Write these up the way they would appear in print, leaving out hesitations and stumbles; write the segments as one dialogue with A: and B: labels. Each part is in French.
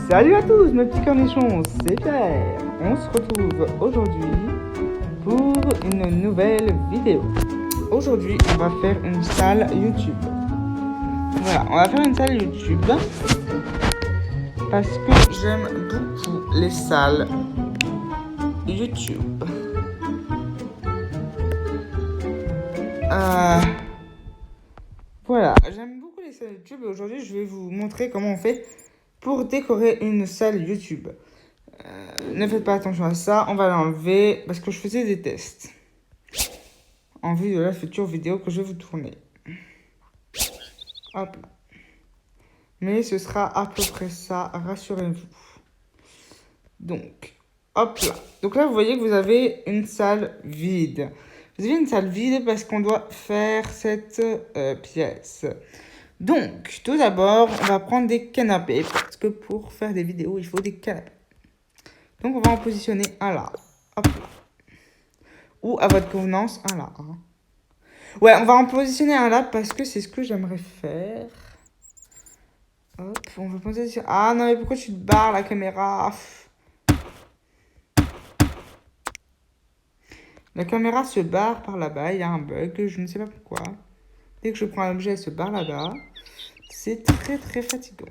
A: Salut à tous mes petits cornichons, c'est Pierre. On se retrouve aujourd'hui pour une nouvelle vidéo. Aujourd'hui, on va faire une salle YouTube. Voilà, on va faire une salle YouTube parce que j'aime beaucoup les salles YouTube. Voilà, j'aime beaucoup les salles YouTube et aujourd'hui, je vais vous montrer comment on fait pour décorer une salle YouTube. Ne faites pas attention à ça, on va l'enlever parce que je faisais des tests en vue de la future vidéo que je vais vous tourner. Hop là. Mais ce sera à peu près ça, rassurez-vous. Donc, hop là. Donc là, vous voyez que vous avez une salle vide. Vous avez une salle vide parce qu'on doit faire cette pièce. Donc, tout d'abord, on va prendre des canapés parce que pour faire des vidéos, il faut des canapés. Donc, on va en positionner un là. Hop là. Ou à votre convenance, un là. Hein. Ouais, on va en positionner un là parce que c'est ce que j'aimerais faire. Hop, on va positionner... Ah non, mais pourquoi tu te barres la caméra? La caméra se barre par là-bas, il y a un bug, je ne sais pas pourquoi. Dès que je prends un objet, elle se barre là-bas. C'est très très fatigant.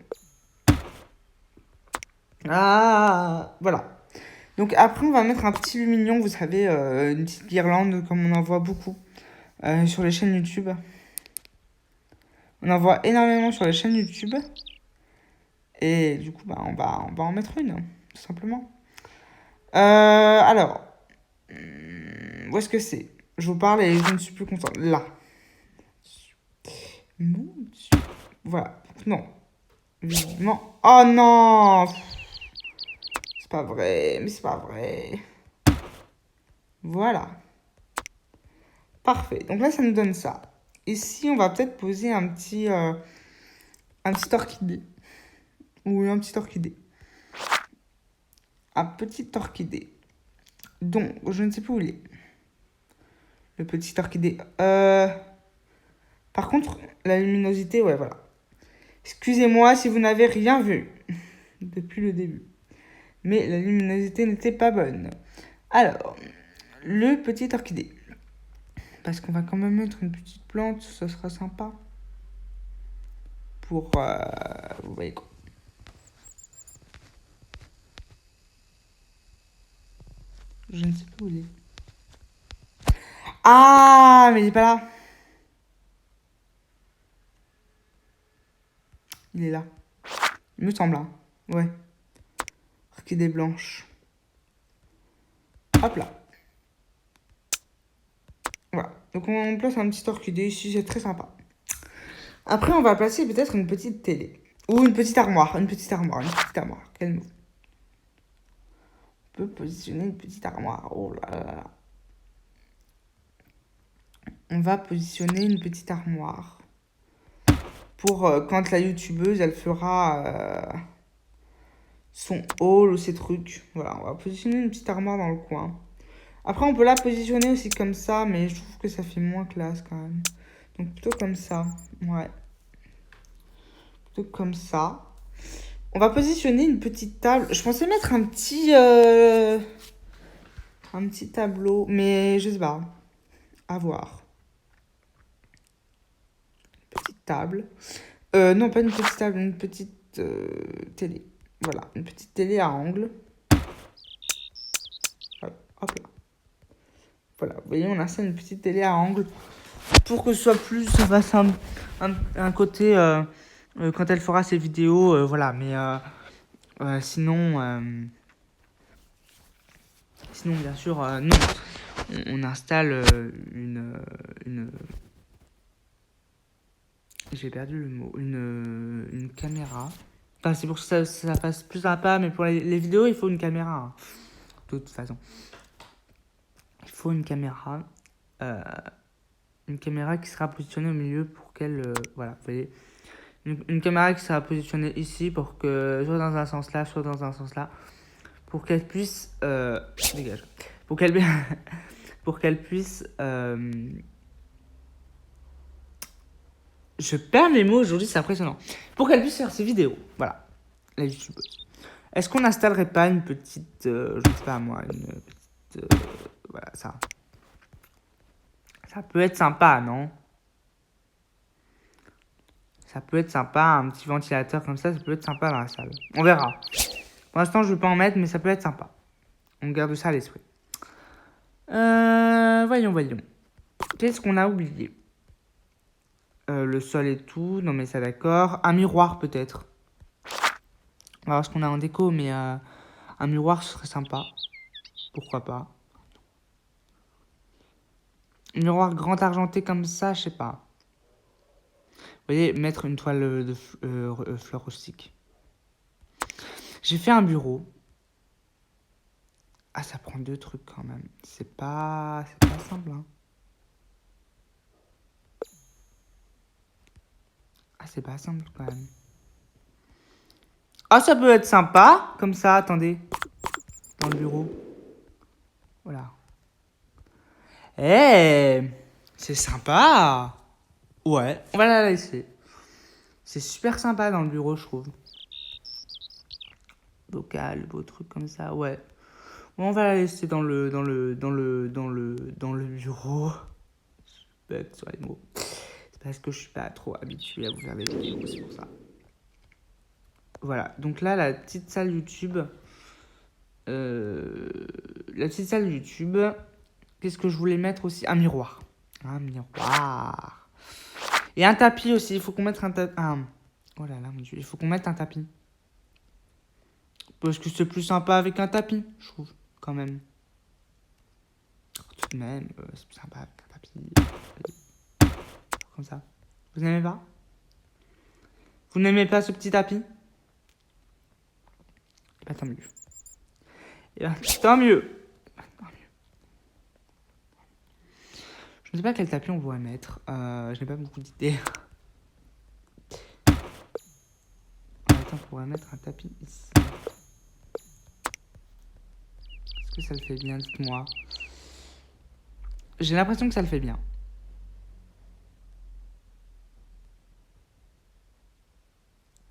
A: Ah, voilà. Donc après, on va mettre un petit lumignon, vous savez, une petite guirlande comme on en voit beaucoup sur les chaînes YouTube. On en voit énormément sur les chaînes YouTube. Et du coup, bah, on va en mettre une, tout simplement. Alors, où est-ce que c'est? Je vous parle et je ne suis plus content. Là. Mon Dieu. Voilà. Non. Vivement. Oh non! C'est pas vrai. Mais c'est pas vrai. Voilà. Parfait. Donc là, ça nous donne ça. Ici, on va peut-être poser un petit orchidée. Ou un petit orchidée. Un petit orchidée. Donc, je ne sais plus où il est. Le petit orchidée. Par contre, la luminosité, ouais, voilà. Excusez-moi si vous n'avez rien vu depuis le début. Mais la luminosité n'était pas bonne. Alors, le petit orchidée. Parce qu'on va quand même mettre une petite plante, ça sera sympa. Pour... vous voyez quoi. Je ne sais plus où il est. Ah, mais il est pas là. Il est là. Il me semble, hein. Ouais. Orchidée blanche. Hop là. Voilà. Donc on place un petit orchidée ici, c'est très sympa. Après, on va placer peut-être une petite télé. Ou une petite armoire. Une petite armoire. Quel mot. On peut positionner une petite armoire. Oh là là là. On va positionner une petite armoire. Pour quand la youtubeuse, elle fera son haul ou ses trucs. Voilà, on va positionner une petite armoire dans le coin. Après, on peut la positionner aussi comme ça, mais je trouve que ça fait moins classe quand même. Donc plutôt comme ça, ouais. Plutôt comme ça. On va positionner une petite table. Je pensais mettre un petit tableau, mais je sais pas. À voir. Petite table. Non, pas une petite table, une petite télé. Voilà, une petite télé à angle. Hop là. Voilà, vous voyez, on installe une petite télé à angle pour que ce soit plus, ça fasse un côté quand elle fera ses vidéos, voilà. Mais sinon, bien sûr, non. On installe une j'ai perdu le mot, une caméra. Enfin, c'est pour que ça fasse plus sympa, mais pour les vidéos, il faut une caméra. Hein. De toute façon. Il faut une caméra. Une caméra qui sera positionnée au milieu pour qu'elle... voilà, vous voyez. Une caméra qui sera positionnée ici pour que... Soit dans un sens là, soit dans un sens là. Pour qu'elle puisse... dégage. Pour qu'elle puisse... Je perds mes mots aujourd'hui, c'est impressionnant. Pour qu'elle puisse faire ses vidéos. Voilà. La youtubeuse. Est-ce qu'on n'installerait pas une petite, je sais pas moi, une petite, voilà, ça. Ça peut être sympa, non? Ça peut être sympa, un petit ventilateur comme ça peut être sympa dans la salle. On verra. Pour l'instant, je ne veux pas en mettre, mais ça peut être sympa. On garde ça à l'esprit. Voyons. Qu'est-ce qu'on a oublié? Le sol et tout. Non, mais ça, d'accord. Un miroir, peut-être. On va voir ce qu'on a en déco, mais un miroir, ce serait sympa. Pourquoi pas? Un miroir grand argenté comme ça, je sais pas. Vous voyez, mettre une toile de fleurs rustiques. J'ai fait un bureau. Ah, ça prend 2 trucs quand même. C'est pas simple, hein. Ah, c'est pas simple quand même. Ah, ça peut être sympa. Comme ça, attendez. Dans le bureau. Voilà. Eh, c'est sympa. Ouais, on va la laisser. C'est super sympa dans le bureau, je trouve. Vocal, beau truc comme ça, ouais. Bon, on va la laisser dans le bureau. Je bug sur les mots. C'est parce que je suis pas trop habitué à vous faire des vidéos, c'est pour ça. Voilà, donc là, la petite salle YouTube. La petite salle YouTube. Qu'est-ce que je voulais mettre aussi? Un miroir. Un miroir. Et un tapis aussi. Il faut qu'on mette un tapis. Oh là là, mon Dieu. Il faut qu'on mette un tapis. Parce que c'est plus sympa avec un tapis, je trouve, quand même. Tout de même, c'est plus sympa avec un tapis. Comme ça. Vous n'aimez pas? Vous n'aimez pas ce petit tapis? Eh ben, tant mieux. Eh ben, tant mieux. Je ne sais pas quel tapis on pourrait mettre. Je n'ai pas beaucoup d'idées. Attends, on pourrait mettre un tapis ici. Est-ce que ça le fait bien? Dites-moi. J'ai l'impression que ça le fait bien.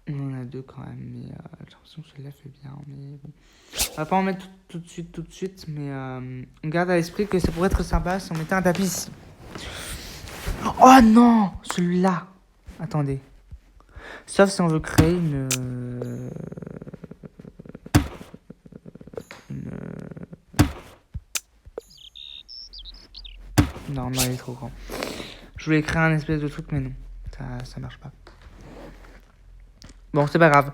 A: On en a 2 quand même, mais j'ai l'impression que celui-là fait bien. Mais bon. On va pas en mettre tout de suite, mais on garde à l'esprit que ça pourrait être sympa si on mettait un tapis ici. Oh non, celui-là. Attendez. Sauf si on veut créer une... Non, il est trop grand. Je voulais créer un espèce de truc, mais non. Ça marche pas. Bon, c'est pas grave.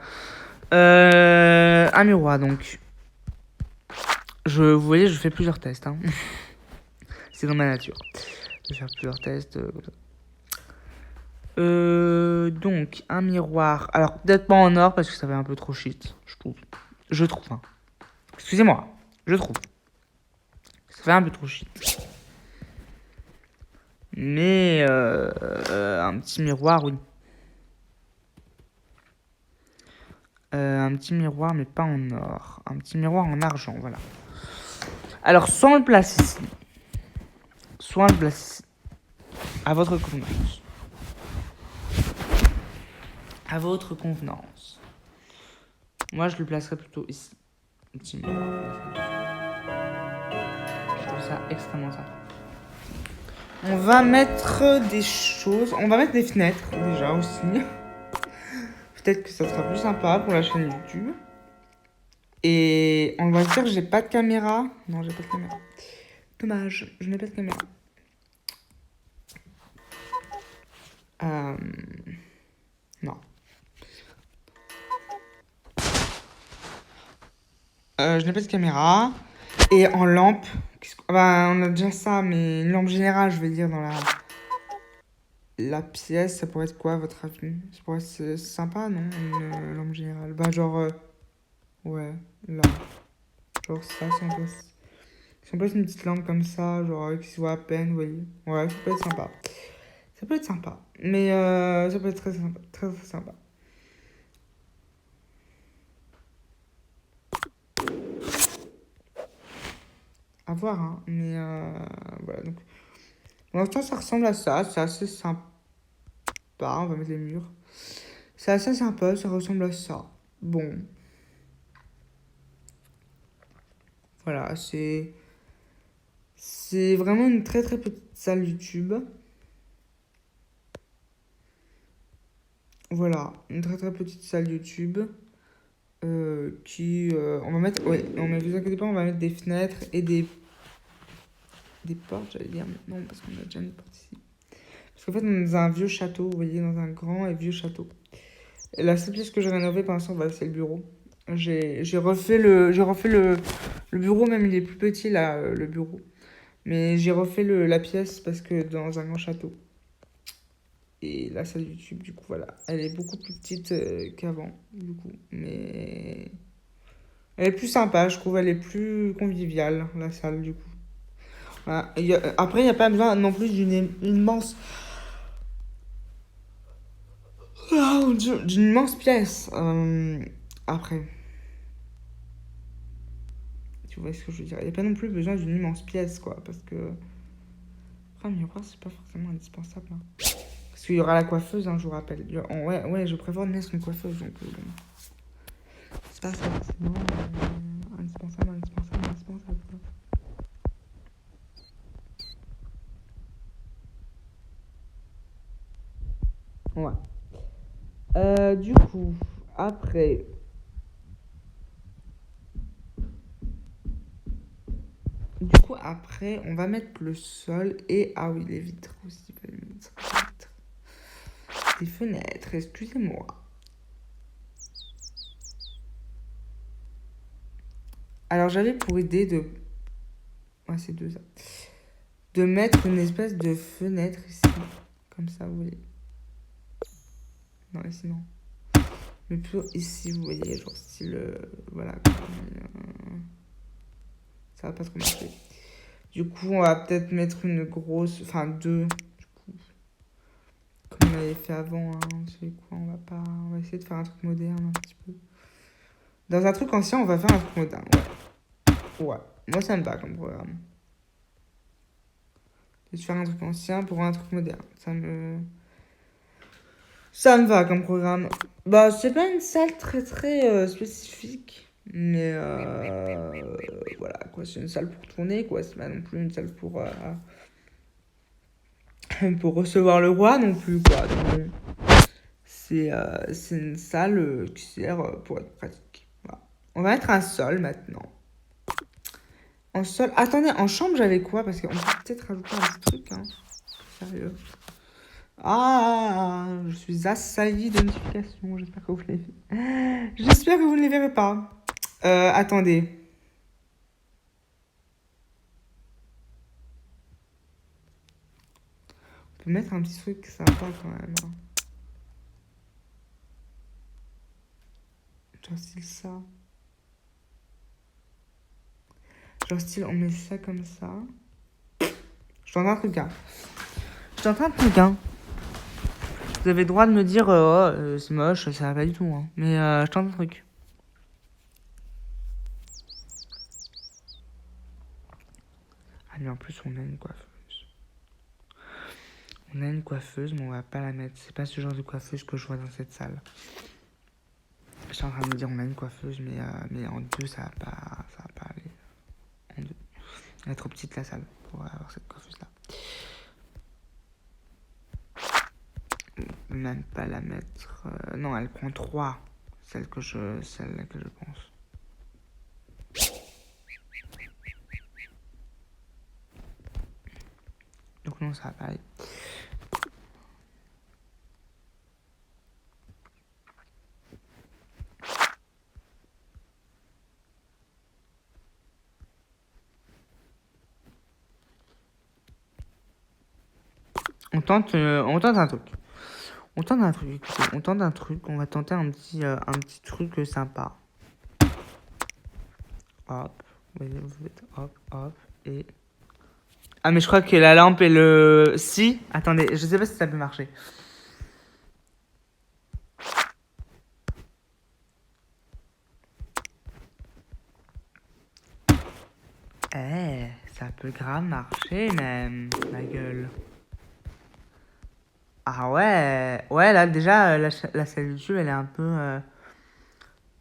A: Un miroir, donc. Vous voyez, je fais plusieurs tests. Hein. C'est dans ma nature. Je vais faire plusieurs tests. Comme ça. Donc, un miroir. Alors, peut-être pas en or, parce que ça fait un peu trop shit, je trouve. Je trouve, hein. Excusez-moi, je trouve. Ça fait un peu trop shit. Mais, un petit miroir, oui. Un petit miroir, mais pas en or. Un petit miroir en argent, voilà. Alors, soit on le place ici. Soit on le place ici. À votre convenance. À votre convenance. Moi, je le placerai plutôt ici. Un petit miroir. Je trouve ça extrêmement sympa. On va mettre des choses. On va mettre des fenêtres, déjà, aussi. Peut-être que ça sera plus sympa pour la chaîne YouTube. Et on va dire que j'ai pas de caméra. Non, j'ai pas de caméra. Dommage, je n'ai pas de caméra. Non. Je n'ai pas de caméra. Et en lampe. Bah, on a déjà ça, mais une lampe générale, je vais dire, dans la pièce, ça pourrait être quoi, à votre avis? Ça pourrait être sympa, non? Une lampe générale. Bah, genre. Ouais, là. Genre ça, si on place une petite lampe comme ça, genre qui se voit à peine, vous voyez. Ouais, ça peut être sympa. Ça peut être sympa. Mais ça peut être très sympa. Très, très sympa. À voir, hein. Mais voilà, donc. Pour l'instant, ça ressemble à ça. C'est assez sympa. On va mettre les murs. C'est assez sympa, ça ressemble à ça. Bon. Voilà, c'est vraiment une très très petite salle YouTube. Voilà, une très très petite salle YouTube. On va mettre, ouais, non mais vous inquiétez pas, on va mettre des fenêtres et des portes, j'allais dire, mais non, parce qu'on a déjà une porte ici. Parce qu'en fait, on est dans un vieux château, vous voyez, dans un grand et vieux château. Et la seule pièce que j'ai rénovée pour l'instant, c'est le bureau. J'ai refait le bureau, même il est plus petit là, le bureau. Mais j'ai refait la pièce parce que dans un grand château. Et la salle YouTube, du coup, voilà. Elle est beaucoup plus petite qu'avant, du coup. Mais elle est plus sympa, je trouve. Elle est plus conviviale, la salle, du coup. Voilà. Après, il n'y a pas besoin non plus d'une immense... Oh mon Dieu, d'une immense pièce. Après, tu vois ce que je veux dire. Il n'y a pas non plus besoin d'une immense pièce, quoi. Parce que... Après, un miroir, c'est pas forcément indispensable. Hein. Parce qu'il y aura la coiffeuse, hein, je vous rappelle. Ouais, ouais, je préfère mettre une coiffeuse, donc bon. C'est pas forcément indispensable. Ouais. Du coup, après... Du coup, après, on va mettre le sol et... Ah oui, les vitres aussi. Il fallait mettre les vitres. Des fenêtres, excusez-moi. Alors, j'avais pour idée de... Ouais, c'est deux ça. De mettre une espèce de fenêtre ici. Comme ça, vous voyez. Non, ici, non. Mais plutôt ici, vous voyez, genre style... voilà. Ça va pas trop marcher. Du coup, on va peut-être mettre une grosse... Enfin, deux. Du coup, comme on avait fait avant, hein. Vous savez quoi, on va essayer de faire un truc moderne un petit peu. Dans un truc ancien, on va faire un truc moderne, ouais. Ouais. Moi, ça me va comme programme. De faire un truc ancien pour un truc moderne. Ça me va comme programme. Bah, c'est pas une salle très très spécifique. Mais voilà, quoi. C'est une salle pour tourner, quoi. C'est pas non plus une salle pour recevoir le roi non plus, quoi. Donc, c'est une salle qui sert pour être pratique. Voilà. On va mettre un sol maintenant. En sol. Attendez, en chambre, j'avais quoi? Parce qu'on peut peut-être rajouter un petit truc, hein. Sérieux. Ah, je suis assaillie de notifications. J'espère que vous les verrez. J'espère que vous ne les verrez pas. Attendez. On peut mettre un petit truc sympa quand même. Hein. Genre style ça. Genre style on met ça comme ça. Je tente un truc, hein. Vous avez le droit de me dire c'est moche, ça va pas du tout. Hein. Mais je tente un truc. Ah mais en plus on a une coiffeuse. On a une coiffeuse mais on va pas la mettre. C'est pas ce genre de coiffeuse que je vois dans cette salle. Je suis en train de me dire on a une coiffeuse mais en deux ça va pas aller. En deux. Elle est trop petite la salle pour avoir cette coiffeuse là. Même pas la mettre. Non, elle prend 3. Celle que je pense. Donc non, ça va pas aller. On tente un truc. Écoutez, on tente un truc. On va tenter un petit truc sympa. Hop. Vous faites hop, hop. Et... Ah, mais je crois que la lampe et le... Si. Attendez, je sais pas si ça peut marcher. Ça peut grave marcher même, ma gueule. Ah ouais. Ouais, là déjà, la salle YouTube, elle est un peu...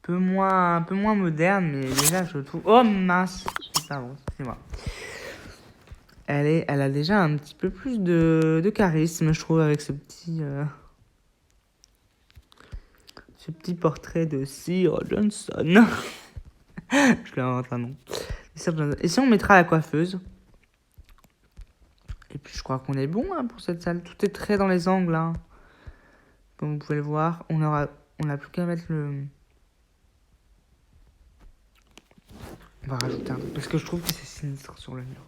A: un peu moins moderne, mais déjà, je trouve... Oh, mince! Pardon, excusez-moi. Elle a déjà un petit peu plus de charisme, je trouve, avec ce petit portrait de Sir Johnson. Je lui invente un nom. Et si on mettra la coiffeuse? Et puis je crois qu'on est bon hein, pour cette salle. Tout est très dans les angles. Hein. Comme vous pouvez le voir, on n'a plus qu'à mettre le... On va rajouter un truc. Parce que je trouve que c'est sinistre sur le mur.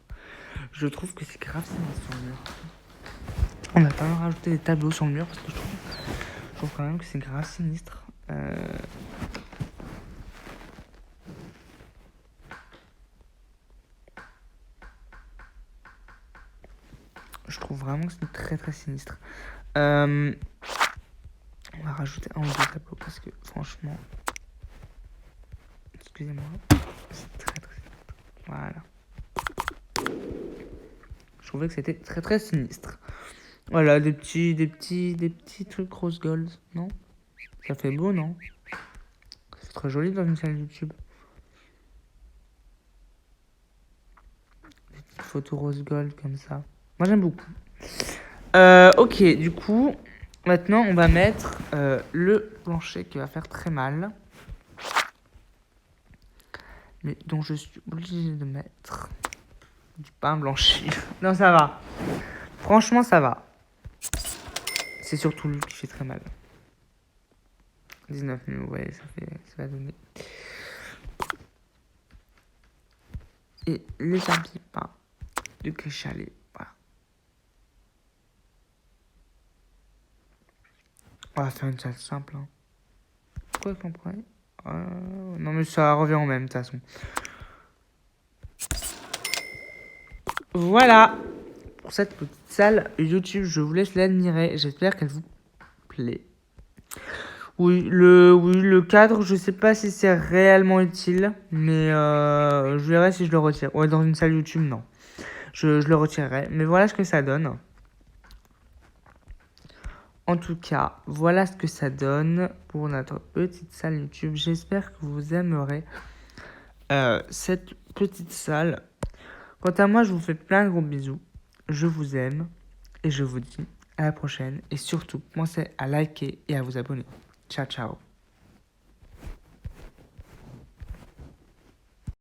A: Je trouve que c'est grave sinistre sur le mur. On va quand même rajouter des tableaux sur le mur parce que je trouve quand même que c'est grave sinistre. Je trouve vraiment que c'est très très sinistre. On va rajouter un ou deux tableaux parce que franchement... Excusez-moi. C'est très très sinistre. Voilà. Je trouvais que c'était très très sinistre. Voilà, des petits trucs rose gold, non? Ça fait beau, non? C'est très joli dans une chaîne YouTube. Des petites photos rose gold comme ça. Moi j'aime beaucoup. Ok, du coup, maintenant on va mettre le plancher qui va faire très mal. Mais dont je suis obligée de mettre du pain blanchi. Non, ça va. Franchement, ça va. C'est surtout lui qui fait très mal. 19 000, ouais, ça va donner. Et les petits pains de Créchalet. Voilà. On va faire une salle simple. Hein. Quoi qu'on prenne non, mais ça revient au même, de toute façon. Voilà. Pour cette petite salle YouTube, je vous laisse l'admirer. J'espère qu'elle vous plaît. Oui, le cadre, je sais pas si c'est réellement utile, mais je verrai si je le retire. Ouais, dans une salle YouTube, non. Je le retirerai, mais voilà ce que ça donne. En tout cas, voilà ce que ça donne pour notre petite salle YouTube. J'espère que vous aimerez cette petite salle. Quant à moi, je vous fais plein de gros bisous. Je vous aime et je vous dis à la prochaine. Et surtout, pensez à liker et à vous abonner. Ciao, ciao.